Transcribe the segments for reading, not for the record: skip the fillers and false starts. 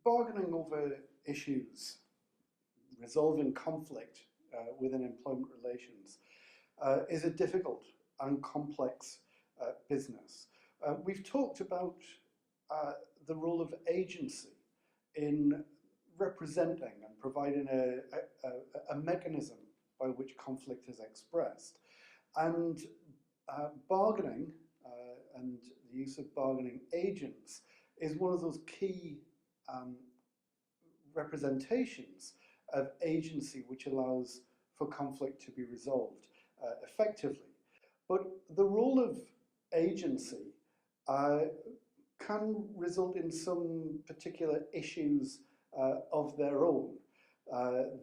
bargaining over issues, resolving conflict within employment relations is a difficult and complex business. We've talked about the role of agency in representing and providing a mechanism by which conflict is expressed. And bargaining and the use of bargaining agents is one of those key representations of agency which allows for conflict to be resolved effectively. But the role of agency can result in some particular issues of their own,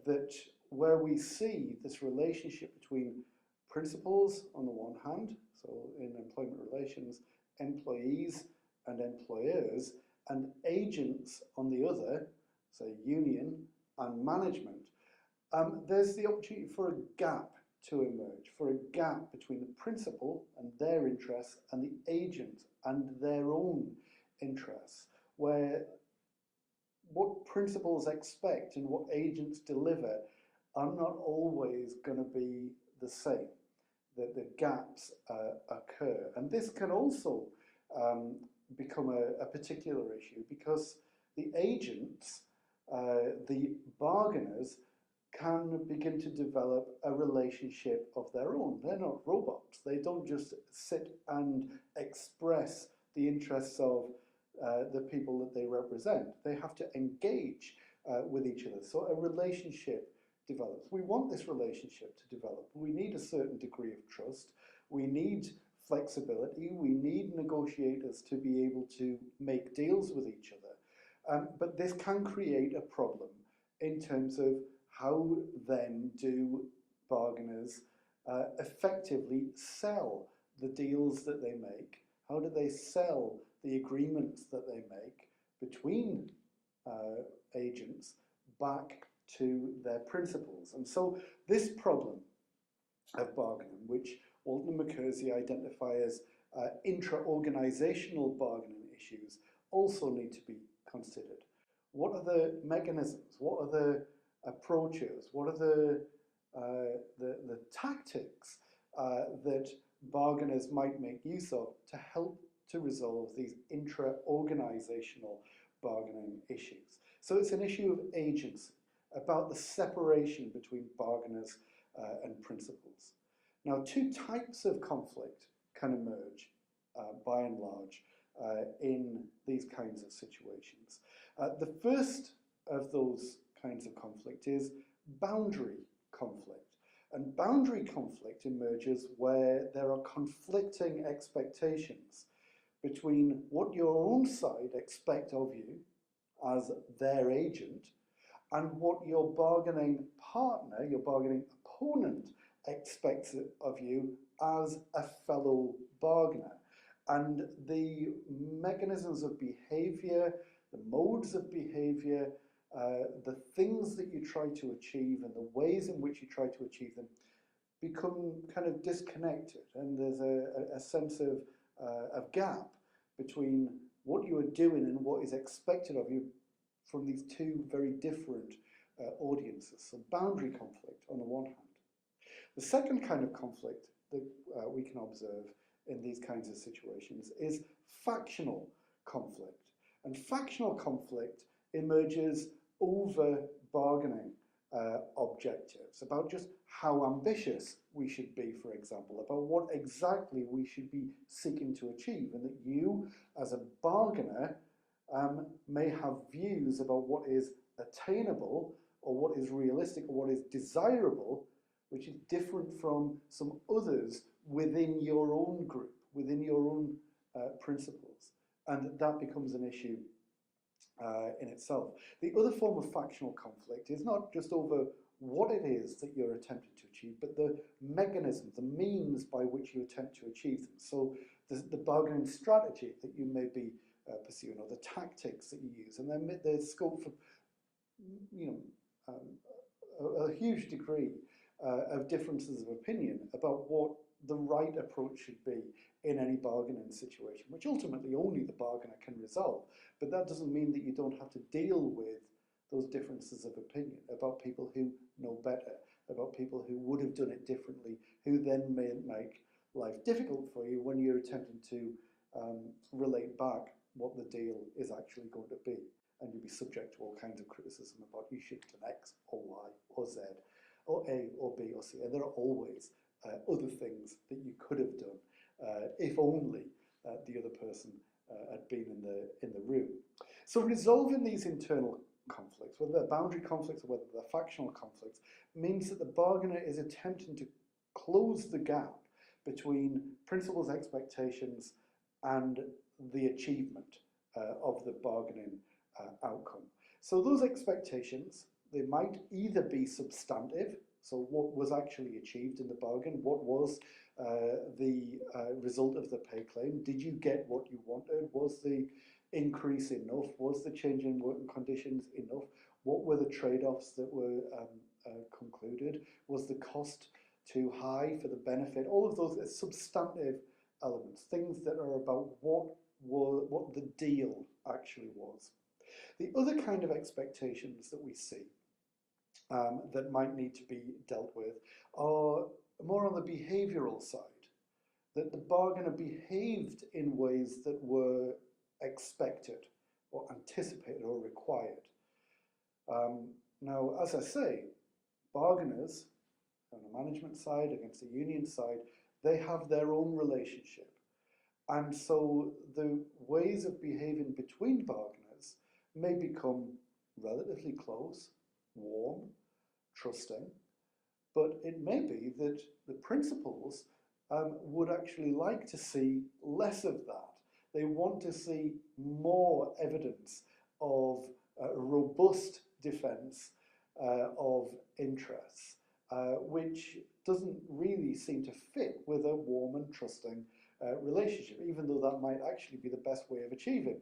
that where we see this relationship between principals on the one hand, so in employment relations, employees and employers, and agents on the other, say union and management, there's the opportunity for a gap to emerge, for a gap between the principal and their interests and the agent and their own interests, where what principals expect and what agents deliver are not always going to be the same, that the gaps occur. And this can also become a particular issue because the agents, the bargainers, can begin to develop a relationship of their own. They're not robots. They don't just sit and express the interests of the people that they represent. They have to engage with each other. So a relationship develops. We want this relationship to develop. We need a certain degree of trust. We need flexibility. We need negotiators to be able to make deals with each other. But this can create a problem in terms of how then do bargainers effectively sell the deals that they make? How do they sell the agreements that they make between agents back to their principals? And so this problem of bargaining, which Walton and McKersey identify as intra-organisational bargaining issues, also need to be considered. What are the mechanisms? What are the approaches? What are the tactics that bargainers might make use of to help to resolve these intra-organisational bargaining issues? So it's an issue of agency, about the separation between bargainers and principals. Now, two types of conflict can emerge, by and large, in these kinds of situations. The first of those kinds of conflict is boundary conflict. And boundary conflict emerges where there are conflicting expectations between what your own side expect of you as their agent and what your bargaining partner, your bargaining opponent, expects of you as a fellow bargainer. And the mechanisms of behaviour, the modes of behaviour, the things that you try to achieve and the ways in which you try to achieve them become kind of disconnected, and there's a sense of gap between what you are doing and what is expected of you from these two very different audiences. So boundary conflict on the one hand. The second kind of conflict that we can observe in these kinds of situations is factional conflict. And factional conflict emerges over bargaining objectives, about just how ambitious we should be, for example, about what exactly we should be seeking to achieve, and that you, as a bargainer, may have views about what is attainable or what is realistic or what is desirable, which is different from some others within your own group, within your own principles. And that becomes an issue in itself. The other form of factional conflict is not just over what it is that you're attempting to achieve, but the mechanisms, the means by which you attempt to achieve them. So the bargaining strategy that you may be pursuing, or the tactics that you use, and then there's scope for, a huge degree of differences of opinion about what the right approach should be in any bargaining situation, which ultimately only the bargainer can resolve. But that doesn't mean that you don't have to deal with those differences of opinion about people who know better, about people who would have done it differently, who then may make life difficult for you when you're attempting to relate back what the deal is actually going to be. And you'll be subject to all kinds of criticism about you should have done X or Y or Z or A or B or C. And there are always other things that you could have done if only the other person had been in the room. So resolving these internal conflicts, whether they're boundary conflicts or whether they're factional conflicts, means that the bargainer is attempting to close the gap between principals' expectations and the achievement of the bargaining outcome. So those expectations, they might either be substantive, so what was actually achieved in the bargain, what was the result of the pay claim, did you get what you wanted, was the increase enough, was the change in working conditions enough, what were the trade-offs that were concluded, was the cost too high for the benefit, all of those are substantive elements, things that are about what the deal actually was. The other kind of expectations that we see that might need to be dealt with are more on the behavioural side, that the bargainer behaved in ways that were expected or anticipated or required. Now, as I say, bargainers on the management side against the union side, they have their own relationship. And so the ways of behaving between bargainers may become relatively close, warm, trusting, but it may be that the principals would actually like to see less of that. They want to see more evidence of robust defence of interests, which doesn't really seem to fit with a warm and trusting relationship, even though that might actually be the best way of achieving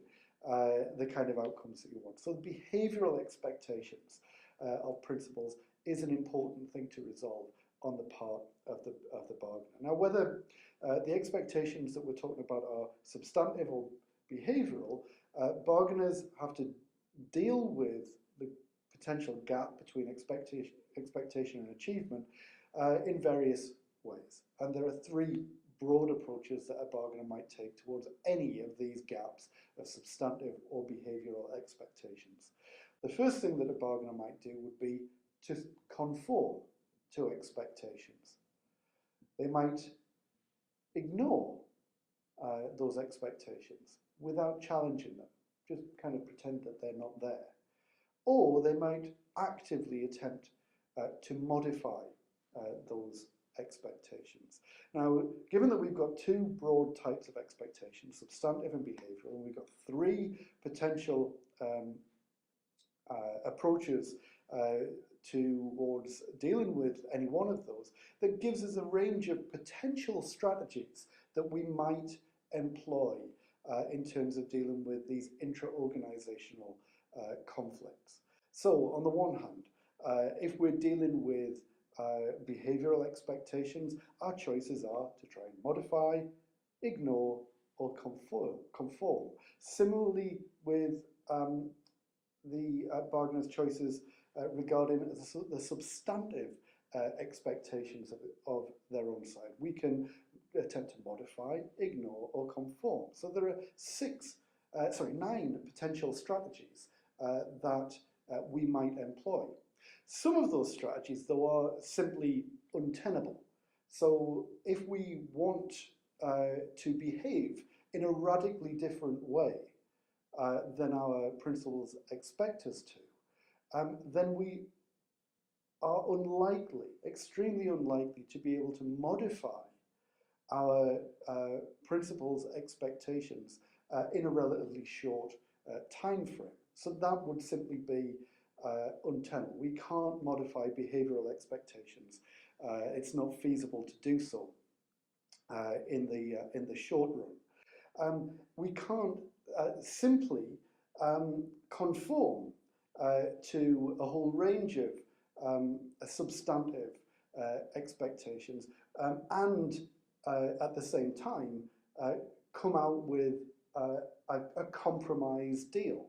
the kind of outcomes that you want. So the behavioural expectations of principals is an important thing to resolve on the part of the bargainer. Now, whether the expectations that we're talking about are substantive or behavioural, bargainers have to deal with the potential gap between expectation and achievement in various ways. And there are three broad approaches that a bargainer might take towards any of these gaps of substantive or behavioural expectations. The first thing that a bargainer might do would be to conform to expectations. They might ignore those expectations without challenging them, just kind of pretend that they're not there. Or they might actively attempt to modify those expectations. Now, given that we've got two broad types of expectations, substantive and behavioural, and we've got three potential approaches towards dealing with any one of those, that gives us a range of potential strategies that we might employ in terms of dealing with these intra-organisational conflicts. So, on the one hand, if we're dealing with behavioural expectations, our choices are to try and modify, ignore, or conform. Similarly, with the bargainer's choices regarding the substantive expectations of their own side. We can attempt to modify, ignore, or conform. So there are 9 potential strategies that we might employ. Some of those strategies, though, are simply untenable. So if we want to behave in a radically different way than our principals expect us to, then we are unlikely, extremely unlikely, to be able to modify our principals' expectations in a relatively short time frame. So that would simply be untenable. We can't modify behavioural expectations. It's not feasible to do so in the short run. We can't simply conform to a whole range of substantive expectations and at the same time, come out with a compromise deal.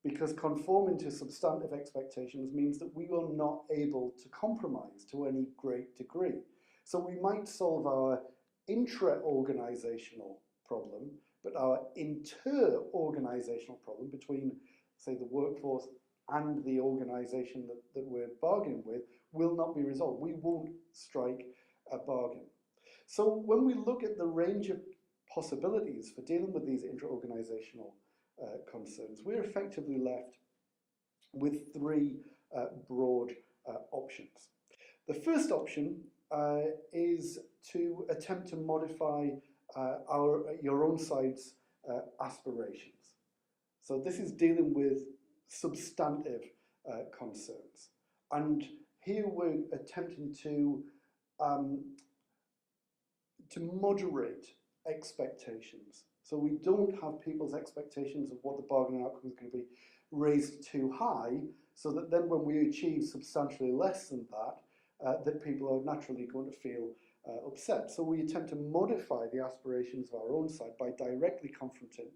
Because conforming to substantive expectations means that we are not able to compromise to any great degree. So we might solve our intra-organisational problem, but our inter-organisational problem between, say, the workforce and the organisation that we're bargaining with will not be resolved. We won't strike a bargain. So when we look at the range of possibilities for dealing with these intra-organisational concerns, we're effectively left with three broad options. The first option is to attempt to modify your own side's aspirations. So this is dealing with substantive concerns. And here we're attempting to moderate expectations. So we don't have people's expectations of what the bargaining outcome is going to be raised too high, so that then when we achieve substantially less than that, that people are naturally going to feel upset. So we attempt to modify the aspirations of our own side by directly confronting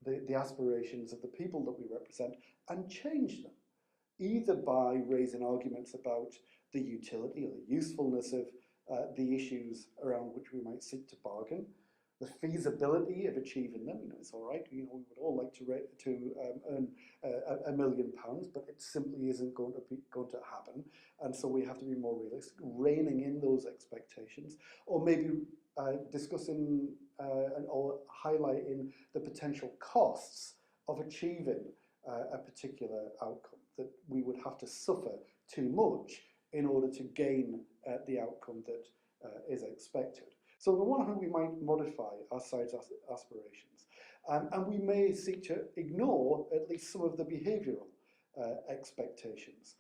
the aspirations of the people that we represent and change them, either by raising arguments about the utility or the usefulness of the issues around which we might seek to bargain, the feasibility of achieving them. It's all right. We would all like to earn £1 million, but it simply isn't going to happen. And so we have to be more realistic, reining in those expectations, or maybe discussing or highlighting the potential costs of achieving a particular outcome, that we would have to suffer too much in order to gain the outcome that is expected. So on the one hand, we might modify our side's aspirations, and we may seek to ignore at least some of the behavioural expectations.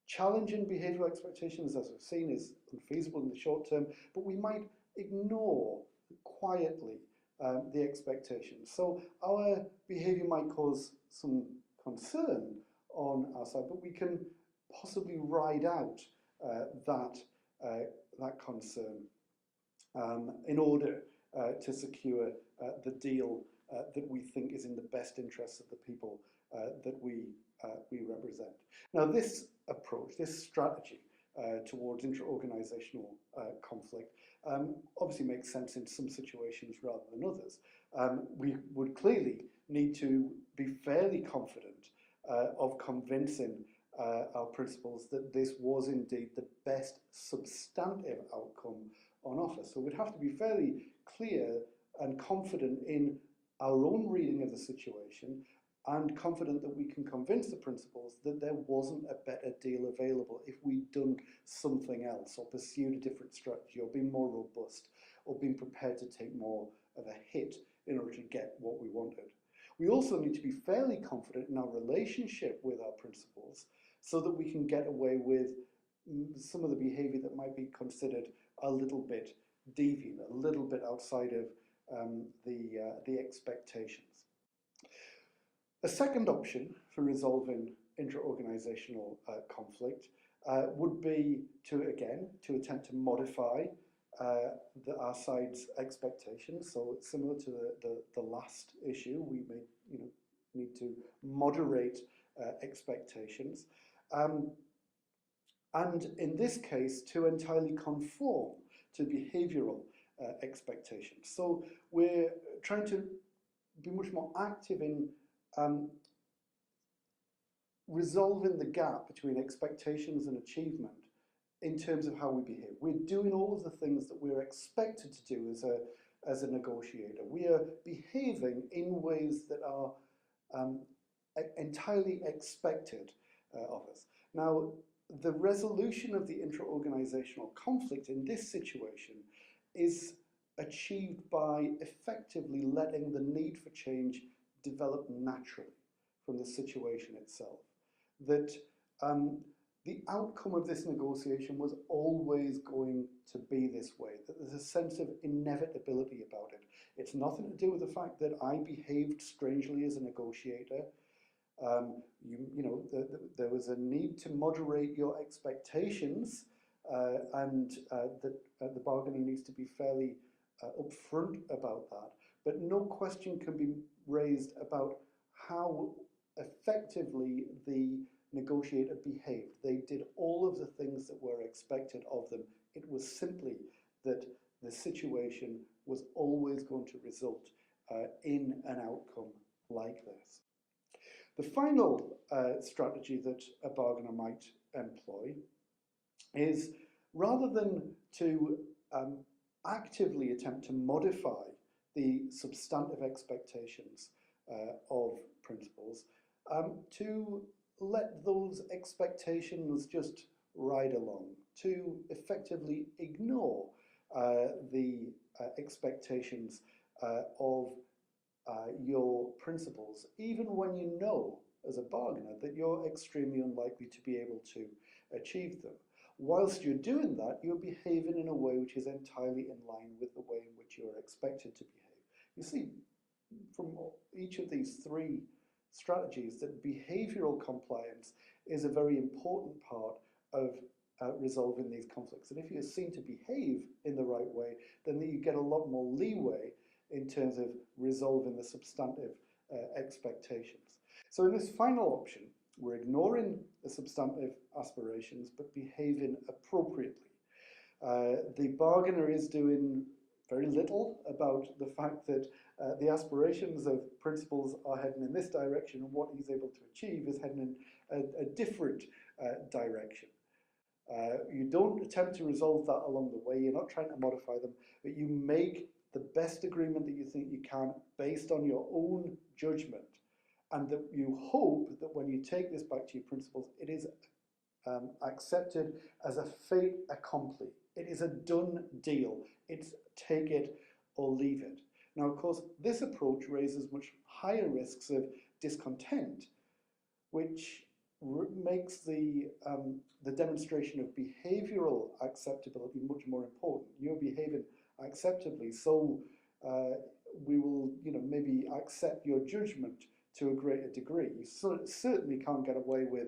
Challenging behavioural expectations, as we've seen, is unfeasible in the short term, but we might ignore quietly the expectations. So our behaviour might cause some concern on our side, but we can possibly ride out that concern in order to secure the deal that we think is in the best interests of the people that we represent. Now, this approach, this strategy towards intra-organisational conflict obviously makes sense in some situations rather than others. We would clearly need to be fairly confident of convincing our principals that this was indeed the best substantive outcome on offer. So we'd have to be fairly clear and confident in our own reading of the situation, and confident that we can convince the principals that there wasn't a better deal available if we'd done something else, or pursued a different strategy, or been more robust, or been prepared to take more of a hit in order to get what we wanted. We also need to be fairly confident in our relationship with our principals, so that we can get away with some of the behaviour that might be considered a little bit deviant, a little bit outside of the expectations. A second option for resolving intra-organisational conflict would be to attempt to modify our side's expectations. So similar to the last issue, we may need to moderate expectations. And in this case, to entirely conform to behavioural expectations. So we're trying to be much more active in resolving the gap between expectations and achievement in terms of how we behave. We're doing all of the things that we're expected to do as a negotiator. We are behaving in ways that are entirely expected of us. Now, the resolution of the intra-organisational conflict in this situation is achieved by effectively letting the need for change develop naturally from the situation itself. That the outcome of this negotiation was always going to be this way, that there's a sense of inevitability about it. It's nothing to do with the fact that I behaved strangely as a negotiator. There was a need to moderate your expectations and that the bargaining needs to be fairly upfront about that. But no question can be raised about how effectively the negotiator behaved. They did all of the things that were expected of them. It was simply that the situation was always going to result in an outcome like this. The final strategy that a bargainer might employ is, rather than to actively attempt to modify the substantive expectations of principals, to let those expectations just ride along, to effectively ignore the expectations of your principals, even when you know as a bargainer that you're extremely unlikely to be able to achieve them. Whilst you're doing that, you're behaving in a way which is entirely in line with the way in which you're expected to behave. You see, from each of these three strategies, that behavioral compliance is a very important part of resolving these conflicts. And if you're seen to behave in the right way, then you get a lot more leeway in terms of resolving the substantive expectations. So in this final option, we're ignoring the substantive aspirations but behaving appropriately. The bargainer is doing very little about the fact that the aspirations of principals are heading in this direction, and what he's able to achieve is heading in a different direction. You don't attempt to resolve that along the way. You're not trying to modify them, but you make the best agreement that you think you can based on your own judgment, and that you hope that when you take this back to your principals, it is accepted as a fait accompli. It is a done deal. It's take it or leave it. Now, of course, this approach raises much higher risks of discontent, which makes the demonstration of behavioral acceptability much more important. You're behaving acceptably, so we will, maybe accept your judgment to a greater degree. You certainly can't get away with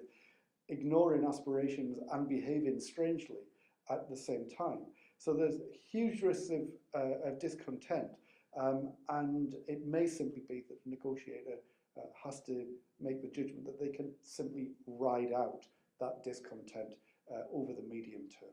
ignoring aspirations and behaving strangely at the same time. So there's huge risks of discontent, and it may simply be that the negotiator has to make the judgment that they can simply ride out that discontent over the medium term.